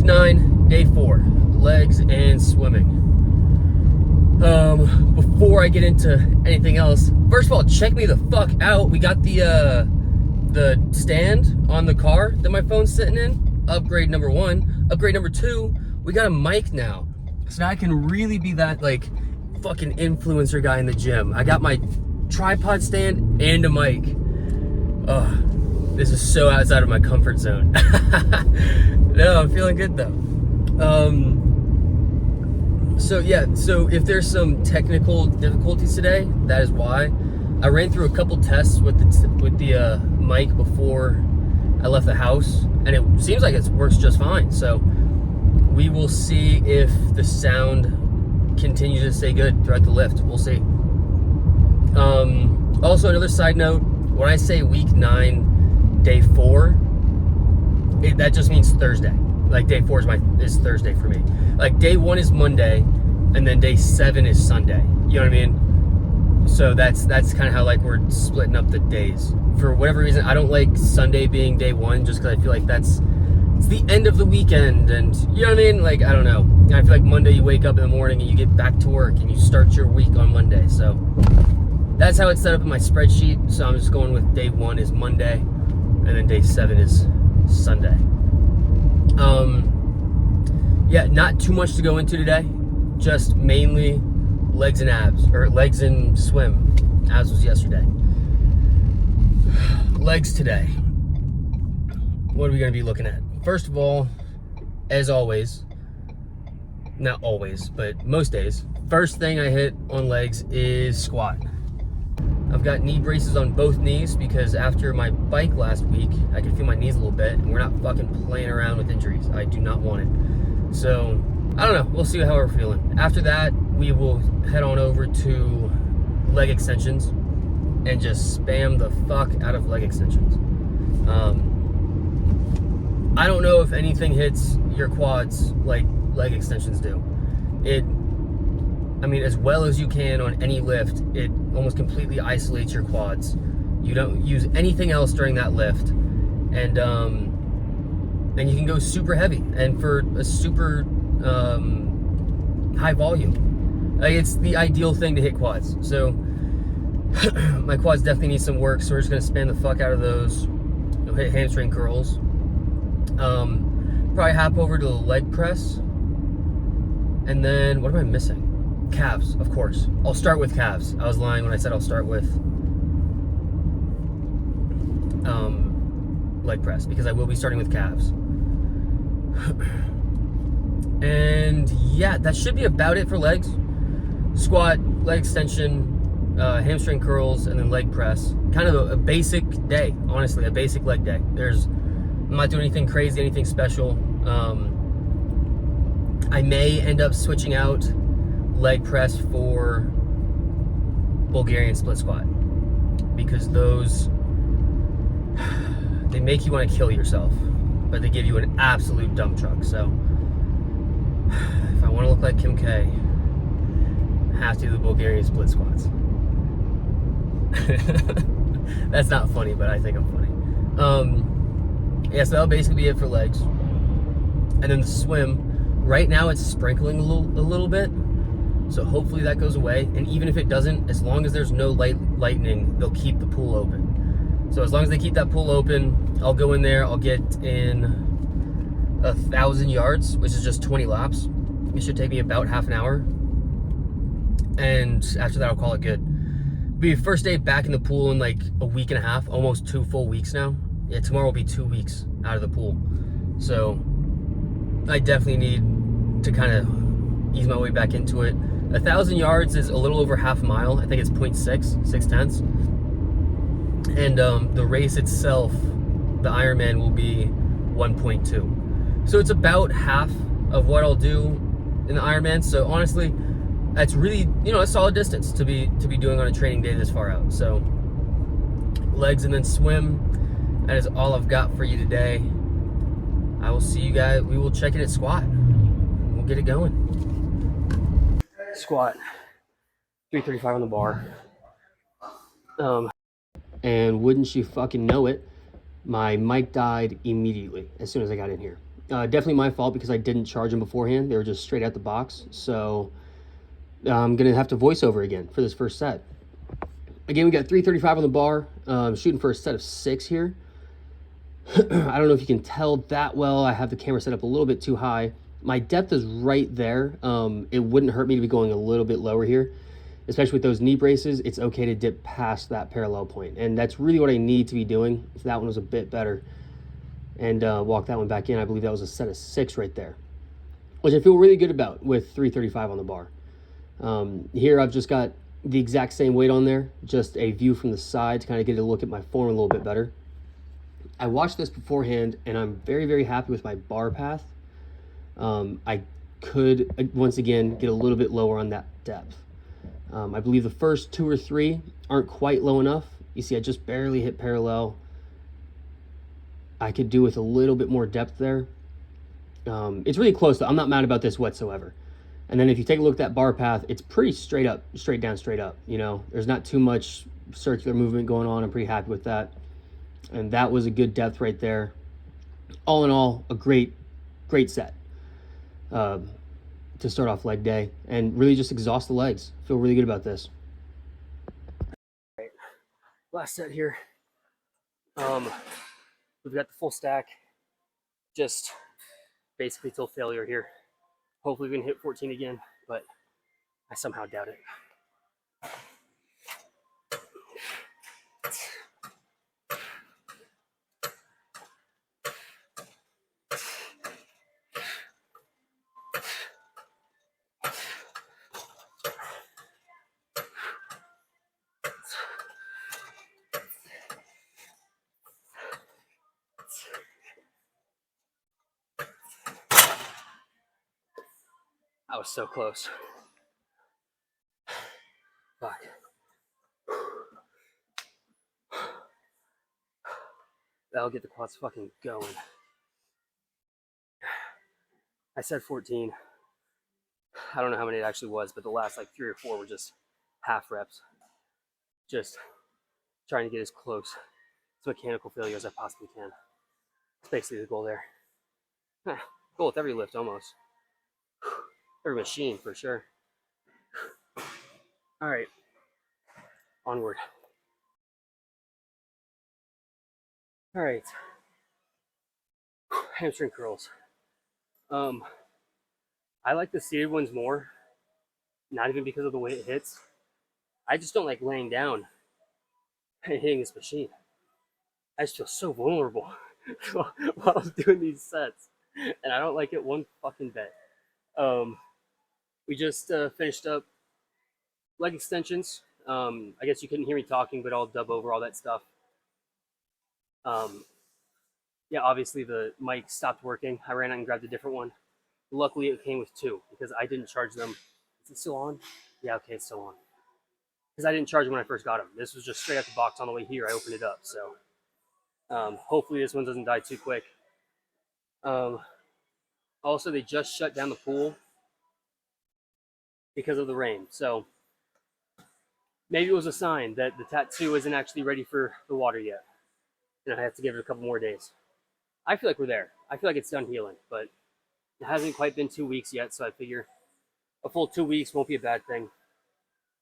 9, day 4, legs and swimming. Before I get into anything else, first of all, check me the fuck out. We got the stand on the car that my phone's sitting in. Upgrade number 1. Upgrade number 2, we got a mic now. So now I can really be that like fucking influencer guy in the gym. I got my tripod stand and a mic. This is so outside of my comfort zone. No, I'm feeling good though. So yeah, so if there's some technical difficulties today, that is why. I ran through a couple tests with the mic before I left the house, and it seems like it works just fine. So we will see if the sound continues to stay good throughout the lift. We'll see. Also, another side note, when I say week 9, day 4, that just means Thursday. Like day 4 is Thursday for me. Like day 1 is Monday, and then day 7 is Sunday. You know what I mean? So that's kind of how like we're splitting up the days. For whatever reason, I don't like Sunday being day 1, just because I feel like it's the end of the weekend, and you know what I mean? Like, I don't know. I feel like Monday you wake up in the morning and you get back to work and you start your week on Monday. So that's how it's set up in my spreadsheet. So I'm just going with day 1 is Monday, and then day 7 is Sunday. Yeah, not too much to go into today. Just mainly legs and abs, or legs and swim. Abs was yesterday. Legs today. What are we going to be looking at? First of all, as always, not always, but most days, first thing I hit on legs is squat. I've got knee braces on both knees because after my bike last week, I could feel my knees a little bit, and we're not fucking playing around with injuries. I do not want it. So, I don't know. We'll see how we're feeling. After that, we will head on over to leg extensions and just spam the fuck out of leg extensions. I don't know if anything hits your quads like leg extensions do. I mean, as well as you can on any lift, it almost completely isolates your quads. You don't use anything else during that lift, and you can go super heavy and for a super high volume. Like, it's the ideal thing to hit quads. So my quads definitely need some work, so we're just gonna spam the fuck out of those. We'll hit hamstring curls. Probably hop over to the leg press, and then what am I missing? Calves, of course. I'll start with calves. I was lying when I said I'll start with leg press, because I will be starting with calves. And yeah, that should be about it for legs. Squat, leg extension, hamstring curls, and then leg press. Kind of a basic day, honestly, a basic leg day. I'm not doing anything crazy, anything special. I may end up switching out leg press for Bulgarian split squat, because those, they make you want to kill yourself, but they give you an absolute dump truck. So if I want to look like Kim K, I have to do the Bulgarian split squats. That's not funny, but I think I'm funny. Yeah, so that'll basically be it for legs. And then the swim, right now it's sprinkling a little bit, so hopefully that goes away. And even if it doesn't, as long as there's no lightning, they'll keep the pool open. So as long as they keep that pool open, I'll go in there, I'll get in 1,000 yards, which is just 20 laps. It should take me about half an hour. And after that, I'll call it good. Be first day back in the pool in like a week and a half, almost 2 full weeks now. Yeah, tomorrow will be 2 weeks out of the pool. So I definitely need to kind of ease my way back into it. 1,000 yards is a little over half a mile. I think it's 0.6 and the race itself, the Ironman, will be 1.2. So it's about half of what I'll do in the Ironman. So honestly, that's really, a solid distance to be doing on a training day this far out. So legs and then swim. That is all I've got for you today. I will see you guys. We will check it at squat. We'll get it going. Squat, 335 on the bar. And wouldn't you fucking know it, my mic died immediately as soon as I got in here. Definitely my fault because I didn't charge them beforehand. They were just straight out the box. So I'm going to have to voice over again for this first set. Again, we got 335 on the bar. Shooting for a set of 6 here. I don't know if you can tell that well. I have the camera set up a little bit too high. My depth is right there. It wouldn't hurt me to be going a little bit lower here, especially with those knee braces. It's okay to dip past that parallel point, and that's really what I need to be doing. So that one was a bit better, and walk that one back in. I believe that was a set of 6 right there, which I feel really good about with 335 on the bar. Here I've just got the exact same weight on there, just a view from the side to kind of get a look at my form a little bit better. I watched this beforehand, and I'm very, very happy with my bar path. I could, once again, get a little bit lower on that depth. I believe the first 2 or 3 aren't quite low enough. You see, I just barely hit parallel. I could do with a little bit more depth there. It's really close, though. I'm not mad about this whatsoever. And then if you take a look at that bar path, it's pretty straight up, straight down, straight up. You know, there's not too much circular movement going on. I'm pretty happy with that. And that was a good depth right there. All in all, a great set to start off leg day and really just exhaust the legs. Feel really good about this. All right, last set here. We've got the full stack, just basically till failure here. Hopefully we can hit 14 again, but I somehow doubt it. I was so close. Fuck. That'll get the quads fucking going. I said 14. I don't know how many it actually was, but the last like 3 or 4 were just half reps. Just trying to get as close to mechanical failure as I possibly can. That's basically the goal there. Goal with every lift almost. Every machine for sure. All right, onward. All right, hamstring curls. I like the seated ones more, not even because of the way it hits. I just don't like laying down and hitting this machine. I just feel so vulnerable while I'm doing these sets, and I don't like it one fucking bit. We just finished up leg extensions. I guess you couldn't hear me talking, but I'll dub over all that stuff. Yeah, obviously the mic stopped working. I ran out and grabbed a different one. Luckily, it came with 2 because I didn't charge them. Is it still on? Yeah, okay, it's still on. Because I didn't charge them when I first got them. This was just straight out the box on the way here. I opened it up, so hopefully this one doesn't die too quick. Also, they just shut down the pool because of the rain. So maybe it was a sign that the tattoo isn't actually ready for the water yet. And I have to give it a couple more days. I feel like we're there. I feel like it's done healing, but it hasn't quite been 2 weeks yet, so I figure a full 2 weeks won't be a bad thing.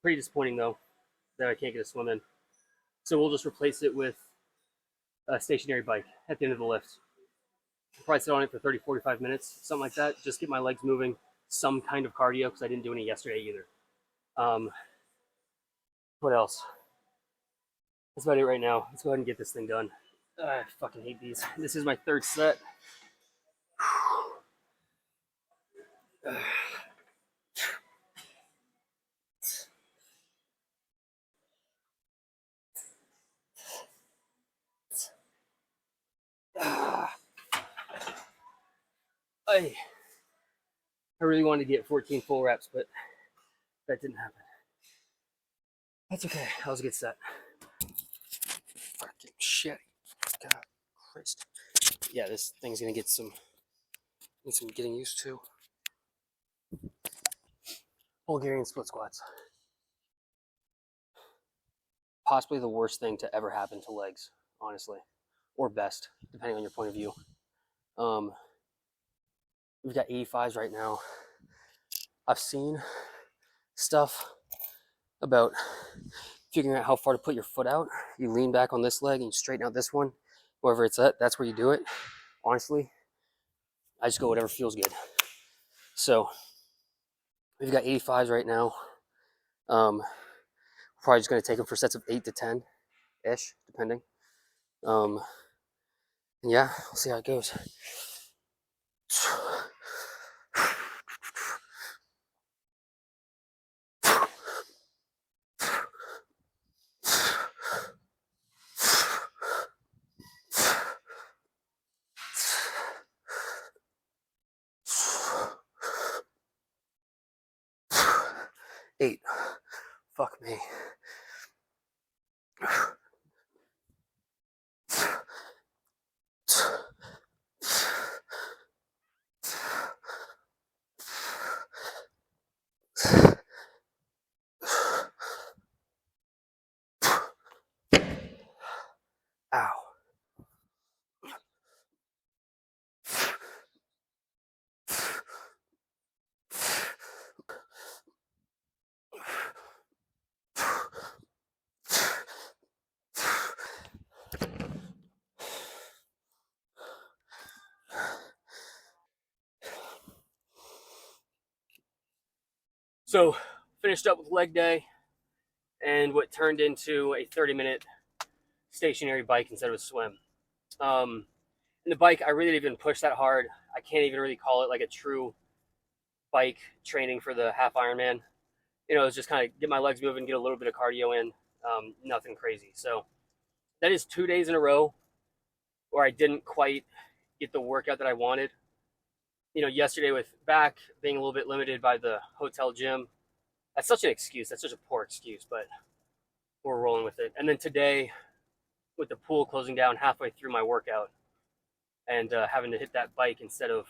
Pretty disappointing, though, that I can't get a swim in. So we'll just replace it with a stationary bike at the end of the lift. I'll probably sit on it for 30, 45 minutes, something like that. Just get my legs moving, some kind of cardio, because I didn't do any yesterday either. What else? That's about it right now. Let's go ahead and get this thing done. I fucking hate these. This is my 3rd set. I really wanted to get 14 full reps, but that didn't happen. That's okay. That was a good set. Fucking shit. God Christ. Yeah, this thing's gonna get some getting used to. Bulgarian split squats. Possibly the worst thing to ever happen to legs, honestly. Or best, depending on your point of view. We've got 85s right now. I've seen stuff about figuring out how far to put your foot out. You lean back on this leg and you straighten out this one. Wherever it's at, that's where you do it. Honestly, I just go whatever feels good. So we've got 85s right now. Probably just going to take them for sets of 8 to 10-ish, depending. And yeah, we'll see how it goes. Eight. Fuck me. Ow. So finished up with leg day and what turned into a 30-minute stationary bike instead of a swim. And the bike, I really didn't even push that hard. I can't even really call it like a true bike training for the half Ironman. You know, it's just kind of get my legs moving, get a little bit of cardio in, nothing crazy. So that is 2 days in a row where I didn't quite get the workout that I wanted. You know, yesterday with back being a little bit limited by the hotel gym, that's such an excuse. That's such a poor excuse, but we're rolling with it. And then today with the pool closing down halfway through my workout and having to hit that bike instead of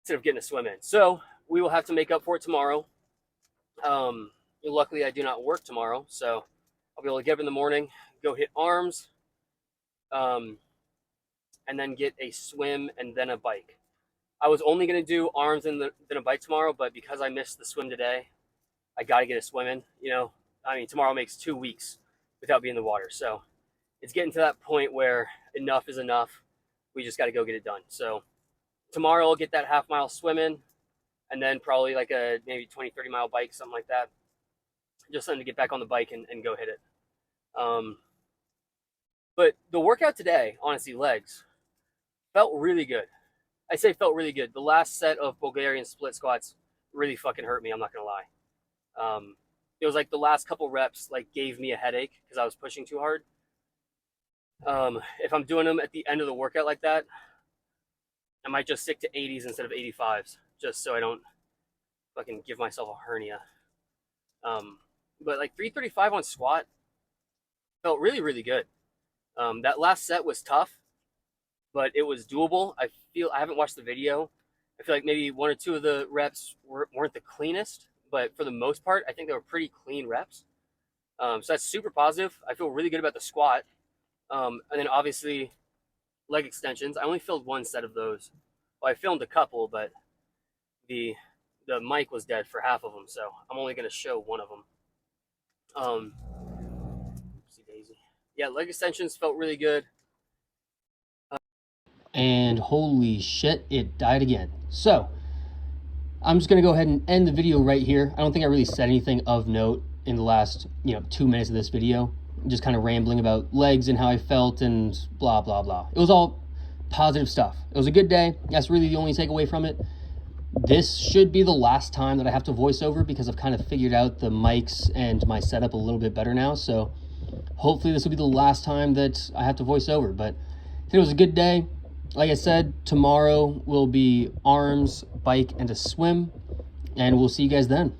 getting a swim in. So we will have to make up for it tomorrow. Luckily I do not work tomorrow, so I'll be able to get up in the morning, go hit arms, and then get a swim and then a bike. I was only going to do arms and then a bike tomorrow, but because I missed the swim today, I got to get a swim in. You know, I mean, tomorrow makes 2 weeks without being in the water. So it's getting to that point where enough is enough. We just got to go get it done. So tomorrow I'll get that half-mile swim in, and then probably like a maybe 20, 30-mile bike, something like that. Just something to get back on the bike and go hit it. But the workout today, honestly, legs, felt really good. I say felt really good. The last set of Bulgarian split squats really fucking hurt me, I'm not going to lie. It was like the last couple reps like gave me a headache because I was pushing too hard. If I'm doing them at the end of the workout like that, I might just stick to 80s instead of 85s, just so I don't fucking give myself a hernia. But like 335 on squat felt really, really good. That last set was tough, but it was doable. I haven't watched the video. I feel like maybe 1 or 2 of the reps weren't the cleanest, but for the most part, I think they were pretty clean reps. So that's super positive. I feel really good about the squat. And then obviously leg extensions. I only filmed 1 set of those. Well, I filmed a couple, but the mic was dead for half of them, so I'm only going to show 1 of them. Oopsie daisy. Yeah, leg extensions felt really good. And holy shit, it died again. So I'm just going to go ahead and end the video right here. I don't think I really said anything of note in the last 2 minutes of this video. Just kind of rambling about legs and how I felt and blah, blah, blah. It was all positive stuff. It was a good day. That's really the only takeaway from it. This should be the last time that I have to voice over because I've kind of figured out the mics and my setup a little bit better now. So hopefully this will be the last time that I have to voice over. But I think it was a good day. Like I said, tomorrow will be arms, bike, and a swim. And we'll see you guys then.